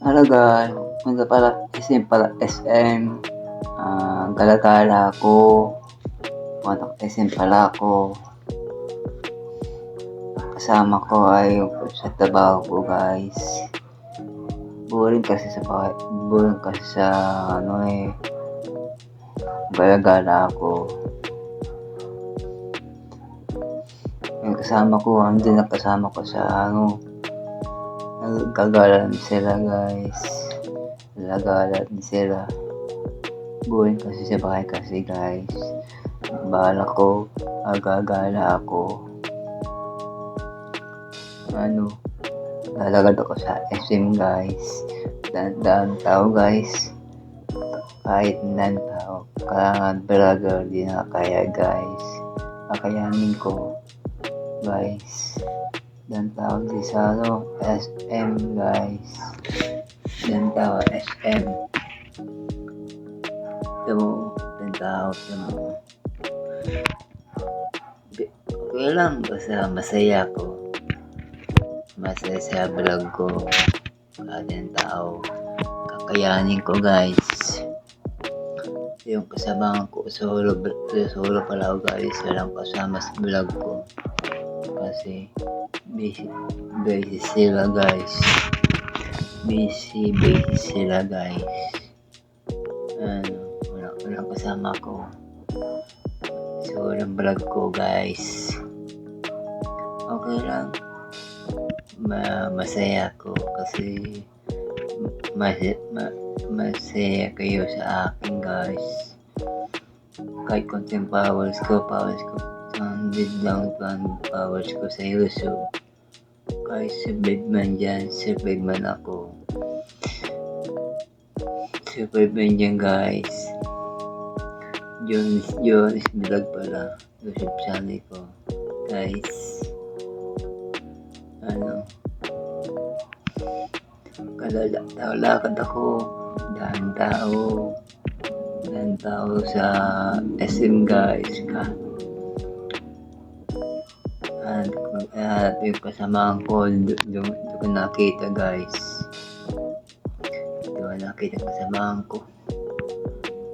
Hello guys, punta pala SM, gala-gala ako, SM pala ako. Kasama ko ay yung sa trabaho ko guys. Boring kasi sa gala-gala ako. Yung kasama ko, andun ang kasama ko sa nagkagala din sila guys. Nagagala din sila. Boring kasi sa bahay kasi guys. Bahala ko, agagala ako. Lalagad ako sa SM guys. Daan tao guys. Kahit nan tao, kailangan vlogger di na kaya guys. Kakayanin ko guys. Dan tao di sa SM guys. Dan tao SM. Ito mo, dan tao mo. Okay lang, basta masaya ko. Masaya sa vlog ko. Dan tao, kakayanin ko guys. Yung kasama ko solo pala ako guys. Walang kasama sa vlog ko. Kasi busy sila guys. Busy sila guys. Walang kasama ko. So, walang vlog ko guys. Okay lang. Masaya ko kasi masaya kayo sa akin guys. Kahit konting powers ko 100 lang powers ko sa YouTube. Kahit survive man dyan, survive man ako. Survive man dyan guys. Jones vlog pala. YouTube channel ko guys. Lakad ako. Daan tao sa SM guys. Yung kasamaan ko, doon ko nakita guys. Doon nakita kasamaan ko.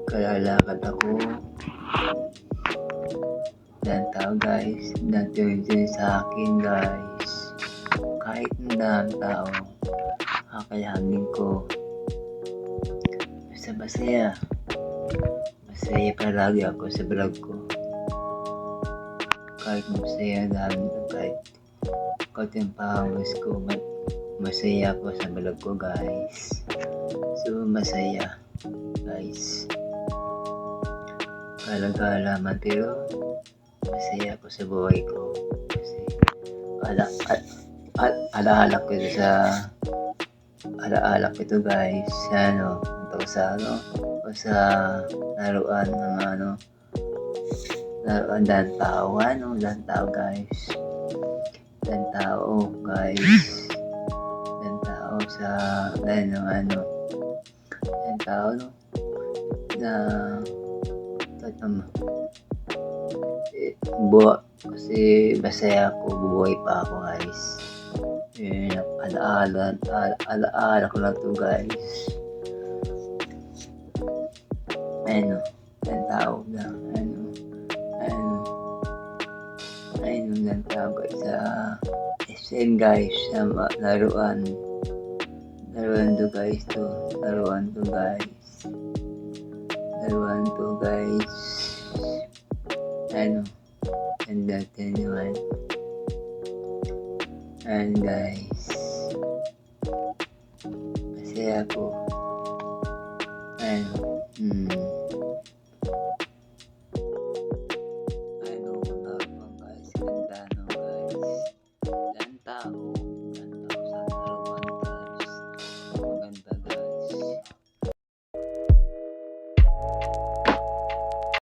Kaya lakad ako. Dan tao guys. Dan tuloy sa akin guys. Kahit na tao, kakayanin ko. Basta masaya. Masaya palagi ako sa vlog ko. Kahit masaya dahil kahit yung powers ko, masaya ako sa vlog ko guys. So masaya guys. Gala-gala man pero masaya ako sa buhay ko. Kasi alaala ko ito guys sa laruan ng laruan dan tao guys. Dan tao sa dan tao kasi masaya ako, bubuhay pa ako guys. Alaala ko lang to guys. Dan tao na dan tao guys sa SM guys, sa laruan to guys. Laruan to guys. And that anyone. And guys, masaya ako.